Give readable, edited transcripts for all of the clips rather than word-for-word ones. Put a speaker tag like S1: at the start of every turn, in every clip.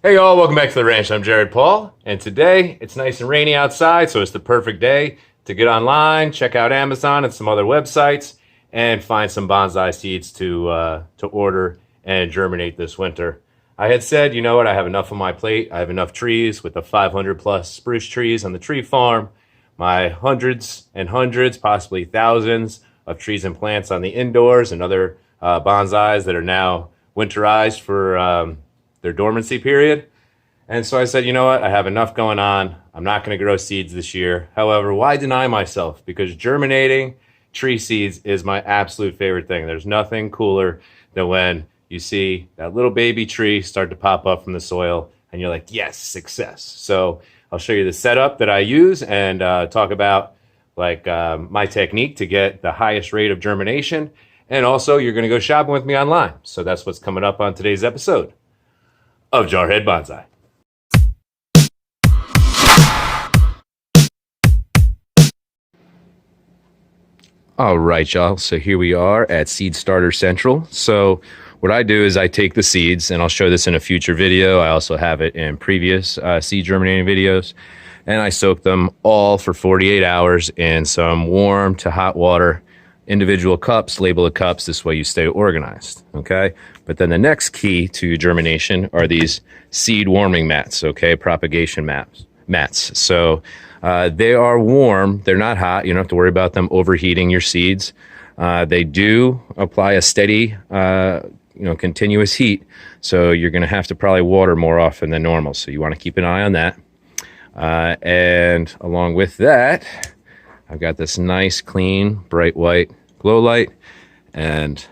S1: Hey y'all, welcome back to the ranch. I'm Jared Paul, and today it's nice and rainy outside, so it's the perfect day to get online, check out Amazon and some other websites, and find some bonsai seeds to order and germinate this winter. I had said, you know what, I have enough on my plate. I have enough trees with the 500 plus spruce trees on the tree farm, my hundreds and hundreds, possibly thousands of trees and plants on the indoors, and other bonsais that are now winterized for their dormancy period. And so I said, you know what? I have enough going on. I'm not going to grow seeds this year. However, why deny myself? Because germinating tree seeds is my absolute favorite thing. There's nothing cooler than when you see that little baby tree start to pop up from the soil and you're like, yes, success. So I'll show you the setup that I use and talk about my technique to get the highest rate of germination. And also, you're going to go shopping with me online. So that's what's coming up on today's episode of Jarhead Bonsai. All right, y'all. So here we are at Seed Starter Central. So what I do is I take the seeds, and I'll show this in a future video. I also have it in previous seed germinating videos. And I soak them all for 48 hours in some warm to hot water, individual cups, label the cups. This way you stay organized, okay? But then the next key to germination are these seed warming mats, okay? Propagation mats. So they are warm. They're not hot. You don't have to worry about them overheating your seeds. They do apply a steady, continuous heat. So you're going to have to probably water more often than normal. So you want to keep an eye on that. And along with that, I've got this nice, clean, bright white glow light, and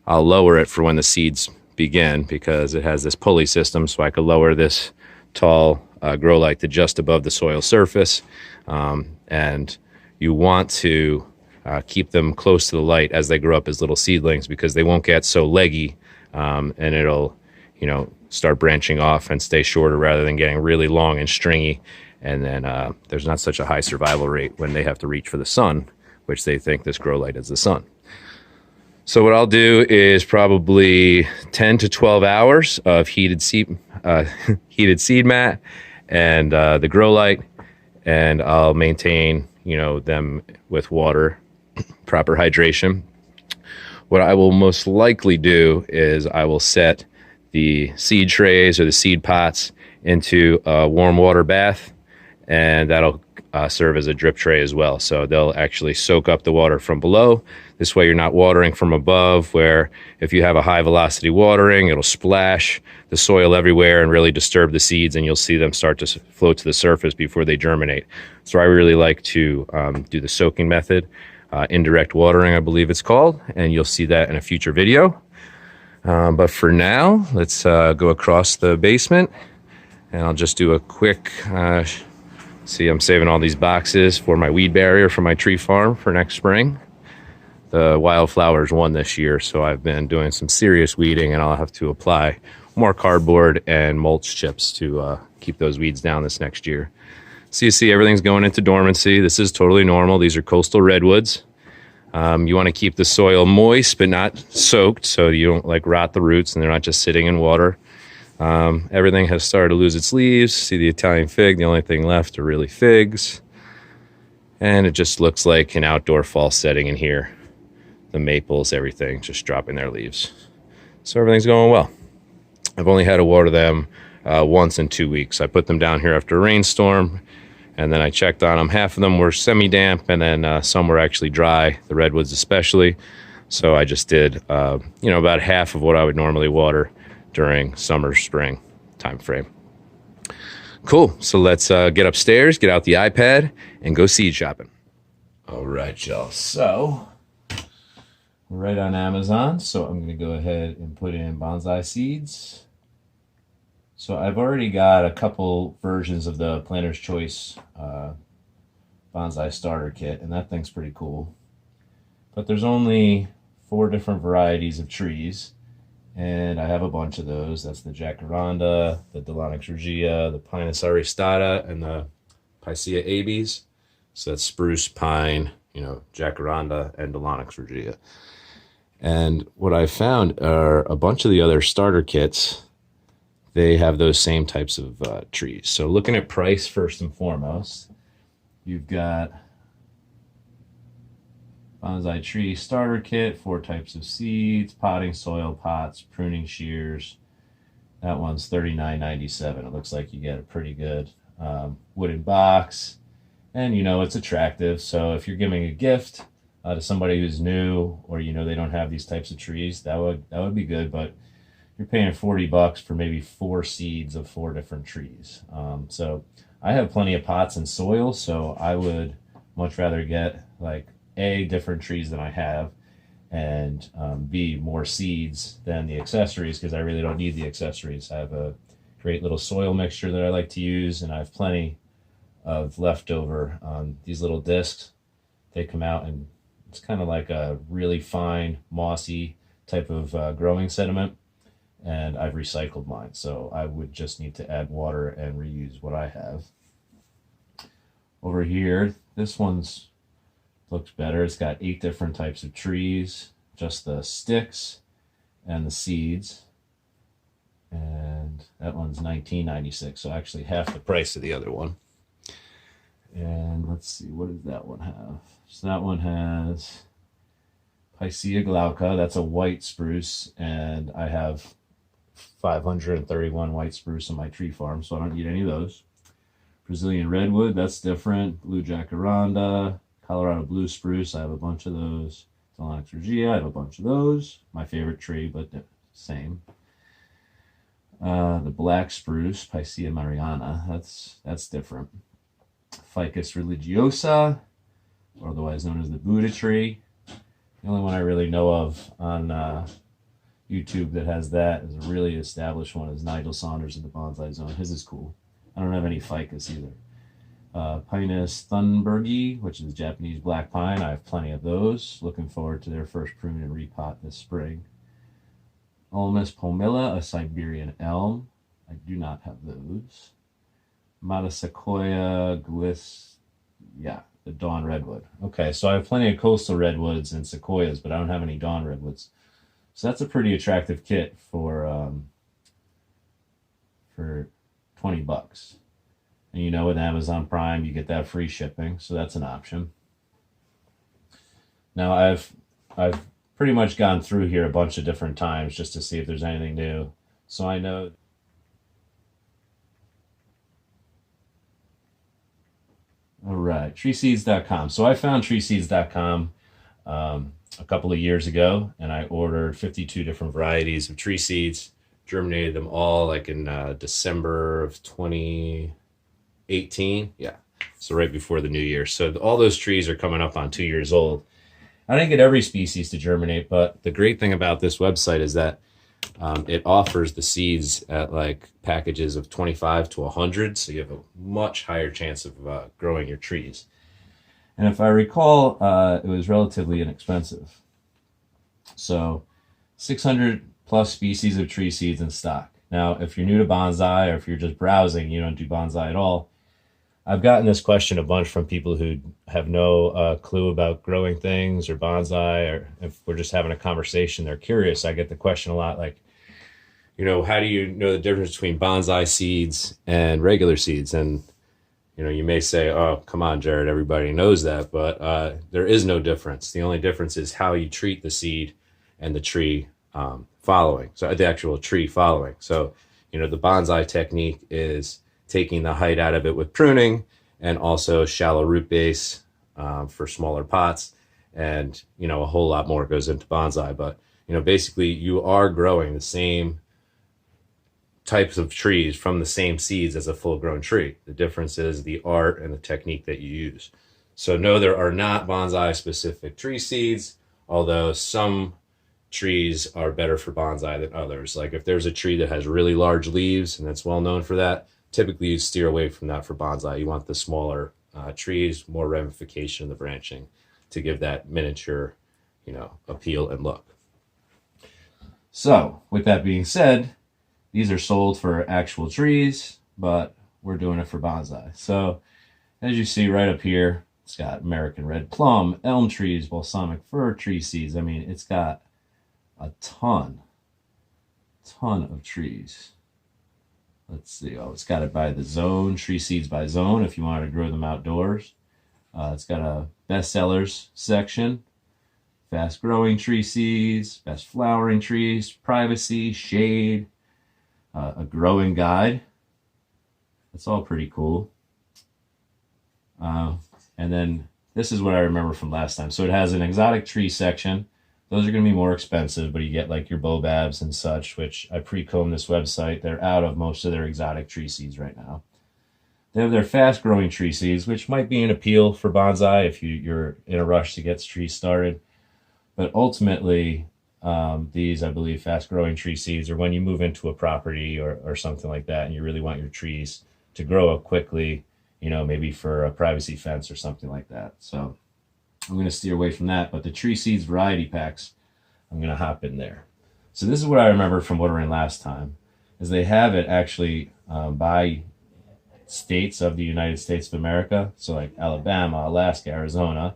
S1: I'll lower it for when the seeds begin because it has this pulley system, so I could lower this tall grow light to just above the soil surface. And you want to keep them close to the light as they grow up as little seedlings because they won't get so leggy, and it'll, start branching off and stay shorter rather than getting really long and stringy. And then there's not such a high survival rate when they have to reach for the sun, which they think this grow light is the sun. So what I'll do is probably 10 to 12 hours of heated seed mat and the grow light, and I'll maintain, them with water, proper hydration. What I will most likely do is I will set the seed trays or the seed pots into a warm water bath, and that'll serve as a drip tray as well. So they'll actually soak up the water from below. This way you're not watering from above, where if you have a high velocity watering, it'll splash the soil everywhere and really disturb the seeds, and you'll see them start to float to the surface before they germinate. So I really like to do the soaking method, indirect watering, I believe it's called, and you'll see that in a future video. But for now, let's go across the basement, and I'll just do a quick see, I'm saving all these boxes for my weed barrier for my tree farm for next spring. The wildflowers won this year, so I've been doing some serious weeding, and I'll have to apply more cardboard and mulch chips to keep those weeds down this next year. So you see everything's going into dormancy. This is totally normal. These are coastal redwoods. You want to keep the soil moist but not soaked so you don't rot the roots and they're not just sitting in water. Everything has started to lose its leaves. See the Italian fig, the only thing left are really figs. And it just looks like an outdoor fall setting in here. The maples, everything, just dropping their leaves. So everything's going well. I've only had to water them once in 2 weeks. I put them down here after a rainstorm, and then I checked on them. Half of them were semi-damp, and then some were actually dry, the redwoods especially. So I just did, about half of what I would normally water during summer, spring time frame. Cool. So let's get upstairs, get out the iPad, and go seed shopping. All right, y'all. So we're right on Amazon. So I'm going to go ahead and put in bonsai seeds. So I've already got a couple versions of the Planter's Choice bonsai starter kit, and that thing's pretty cool. But there's only 4 different varieties of trees. And I have a bunch of those. That's the Jacaranda, the Dolonox regia, the Pinus aristata, and the Picea abies. So that's spruce, pine, Jacaranda, and Dolonox regia. And what I found are a bunch of the other starter kits they have those same types of trees. So looking at price first and foremost, you've got bonsai tree starter kit, 4 types of seeds, potting soil, pots, pruning shears. That one's $39.97. It looks like you get a pretty good wooden box, and it's attractive. So if you're giving a gift to somebody who's new, or they don't have these types of trees, that would be good. But you're paying $40 for maybe 4 seeds of 4 different trees. So I have plenty of pots and soil, so I would much rather get like A, different trees than I have, and B, more seeds than the accessories, because I really don't need the accessories. I have a great little soil mixture that I like to use, and I have plenty of leftover these little discs. They come out, and it's kind of like a really fine mossy type of growing sediment, and I've recycled mine, so I would just need to add water and reuse what I have. Over here, this one's looks better. It's got 8 different types of trees, just the sticks and the seeds, and that one's $19.96, so actually half the price of the other one. And let's see, what does that one have? So that one has Picea glauca. That's a white spruce, and I have 531 white spruce on my tree farm, so I don't need any of those. Brazilian redwood, that's different. Blue jacaranda, Colorado blue spruce, I have a bunch of those. Solanix regia, I have a bunch of those. My favorite tree, but same. The black spruce, Picea mariana, that's different. Ficus religiosa, or otherwise known as the Buddha tree. The only one I really know of on YouTube that has that is a really established one is Nigel Saunders in the Bonsai Zone. His is cool. I don't have any ficus either. Pinus thunbergi, which is Japanese black pine. I have plenty of those. Looking forward to their first prune and repot this spring. Ulmus pomilla, a Siberian elm. I do not have those. Mata sequoia glis, yeah, the dawn redwood. Okay, so I have plenty of coastal redwoods and sequoias, but I don't have any dawn redwoods. So that's a pretty attractive kit for $20. And with Amazon Prime, you get that free shipping, so that's an option. Now I've pretty much gone through here a bunch of different times just to see if there's anything new. So I know. All right, treeseeds.com. So I found treeseeds.com a couple of years ago, and I ordered 52 different varieties of tree seeds, germinated them all like in December of 2018. Yeah, so right before the new year. So all those trees are coming up on 2 years old. I didn't get every species to germinate, but the great thing about this website is that it offers the seeds at like packages of 25 to 100, so you have a much higher chance of growing your trees. And if I recall, it was relatively inexpensive. So 600 plus species of tree seeds in stock. Now, if you're new to bonsai, or if you're just browsing, you don't do bonsai at all, I've gotten this question a bunch from people who have no clue about growing things or bonsai, or if we're just having a conversation, they're curious. I get the question a lot, like, how do you know the difference between bonsai seeds and regular seeds? And, you may say, oh, come on, Jared, everybody knows that, but there is no difference. The only difference is how you treat the seed and the tree following. So the actual tree following. So, the bonsai technique is taking the height out of it with pruning, and also shallow root base for smaller pots, and a whole lot more goes into bonsai. But basically you are growing the same types of trees from the same seeds as a full-grown tree. The difference is the art and the technique that you use. So no, there are not bonsai specific tree seeds, although some trees are better for bonsai than others. Like if there's a tree that has really large leaves and that's well known for that, typically you steer away from that for bonsai. You want the smaller trees, more ramification in the branching to give that miniature, appeal and look. So with that being said, these are sold for actual trees, but we're doing it for bonsai. So as you see right up here, it's got American red plum, elm trees, balsamic fir tree seeds. I mean, it's got a ton of trees. let's see. Oh, it's got it by the zone, tree seeds by zone if you wanted to grow them outdoors. It's got a bestsellers section, fast growing tree seeds, best flowering trees, privacy, shade, a growing guide. That's all pretty cool. And then this is what I remember from last time. So it has an exotic tree section. Those are going to be more expensive, but you get like your baobabs and such, which I pre-combed this website. They're out of most of their exotic tree seeds right now. They have their fast-growing tree seeds, which might be an appeal for bonsai if you're in a rush to get trees started. But ultimately, these, I believe, fast-growing tree seeds are when you move into a property or something like that, and you really want your trees to grow up quickly, you know, maybe for a privacy fence or something like that. So I'm going to steer away from that. But the tree seeds variety packs, I'm going to hop in there. So this is what I remember from ordering last time, is they have it actually by states of the United States of America. So like Alabama, Alaska, Arizona.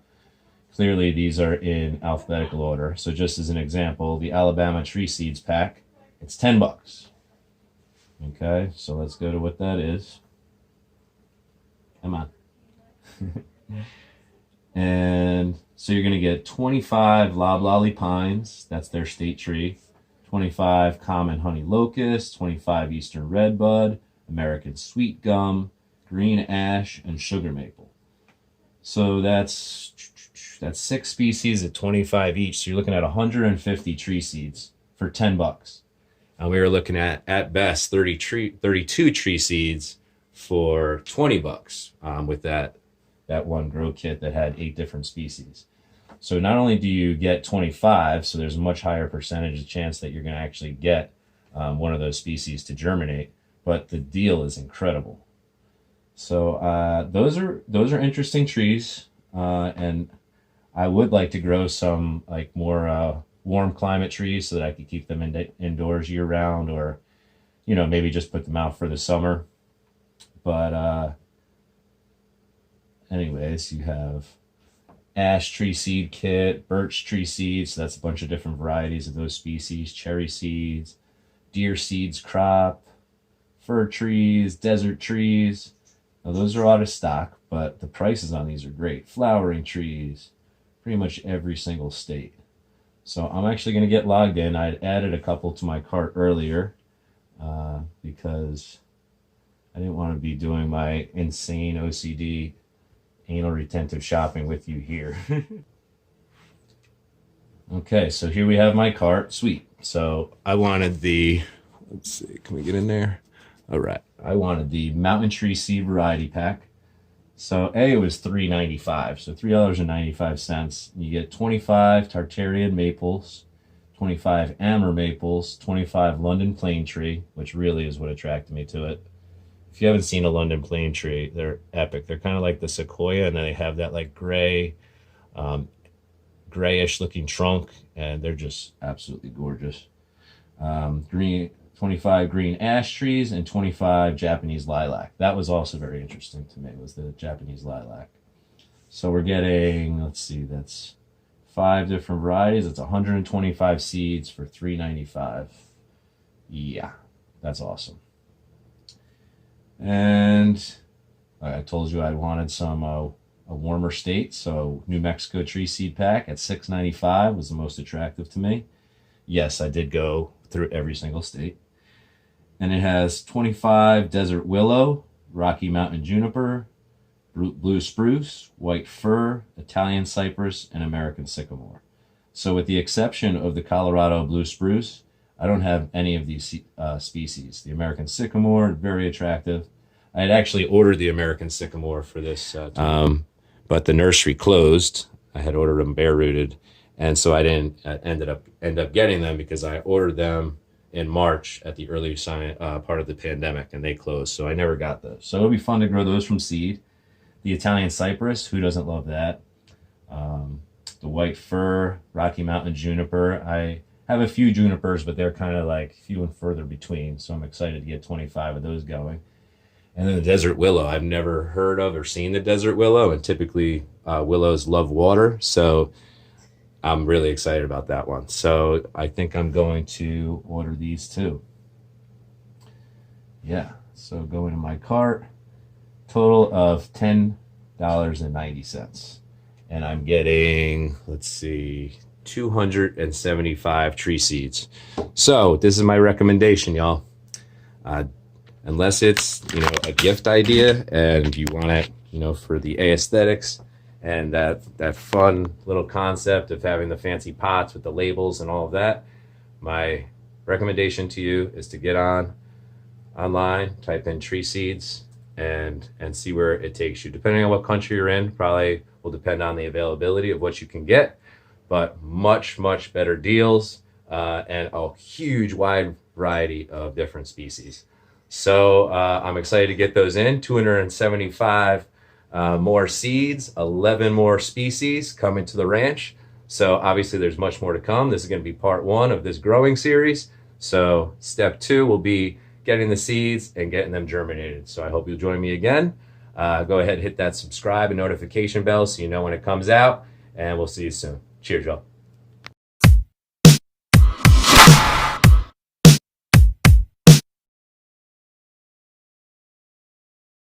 S1: Clearly these are in alphabetical order. So just as an example, the Alabama tree seeds pack, it's $10. Okay, so let's go to what that is. Come on. And so you're going to get 25 loblolly pines. That's their state tree. 25 common honey locust, 25 eastern redbud, American sweet gum, green ash, and sugar maple. So that's 6 species at 25 each. So you're looking at 150 tree seeds for $10. And we were looking at best, 32 tree seeds for $20 with that one grow kit that had 8 different species. So not only do you get 25, so there's a much higher percentage of chance that you're going to actually get one of those species to germinate, but the deal is incredible. So those are interesting trees, and I would like to grow some like more warm climate trees so that I could keep them indoors year round, or you know, maybe just put them out for the summer. But anyways, you have ash tree seed kit, birch tree seeds, so that's a bunch of different varieties of those species, cherry seeds, deer seeds crop, fir trees, desert trees. Now those are out of stock, but the prices on these are great. Flowering trees, pretty much every single state. So I'm actually going to get logged in. I added a couple to my cart earlier because I didn't want to be doing my insane OCD anal retentive shopping with you here. Okay, so here we have my cart. Sweet. So I wanted the, let's see, can we get in there? All right. I wanted the mountain tree seed variety pack. So it was $3.95, so $3.95. You get 25 Tartarian maples, 25 Amur maples, 25 London plane tree, which really is what attracted me to it. If you haven't seen a London plane tree, they're epic. They're kind of like the sequoia, and then they have that like gray, grayish looking trunk, and they're just absolutely gorgeous. 25 green ash trees and 25 Japanese lilac. That was also very interesting to me, was the Japanese lilac. So we're getting, let's see, that's 5 different varieties. It's 125 seeds for $3.95. Yeah, that's awesome. And I told you I wanted some a warmer state, so New Mexico tree seed pack at $6.95 was the most attractive to me. Yes, I did go through every single state. And it has 25 desert willow, Rocky Mountain juniper, blue spruce, white fir, Italian cypress, and American sycamore. So with the exception of the Colorado blue spruce, I don't have any of these species. The American sycamore, very attractive. I had actually ordered the American sycamore for this, but the nursery closed. I had ordered them bare rooted, and so I didn't end up getting them because I ordered them in March at the early part of the pandemic, and they closed, so I never got those. So it'll be fun to grow those from seed. The Italian cypress, who doesn't love that? The white fir, Rocky Mountain juniper. I have a few junipers, but they're kind of like few and further between, so I'm excited to get 25 of those going. And then the desert willow. I've never heard of or seen the desert willow, and typically willows love water, so I'm really excited about that one. So I think I'm going to order these too. Yeah, So go into my cart, total of $10.90. And I'm getting, let's see, 275 tree seeds. So this is my recommendation, y'all. Unless it's, a gift idea and you want it, for the aesthetics and that fun little concept of having the fancy pots with the labels and all of that, my recommendation to you is to get online, type in tree seeds, and see where it takes you. Depending on what country you're in, probably will depend on the availability of what you can get, but much better deals and a huge wide variety of different species. So I'm excited to get those in. 275 more seeds, 11 more species coming to the ranch. So obviously there's much more to come. This is going to be part 1 of this growing series. So step 2 will be getting the seeds and getting them germinated. So I hope you'll join me again. Go ahead and hit that subscribe and notification bell so you know when it comes out, and we'll see you soon. Cheers, y'all.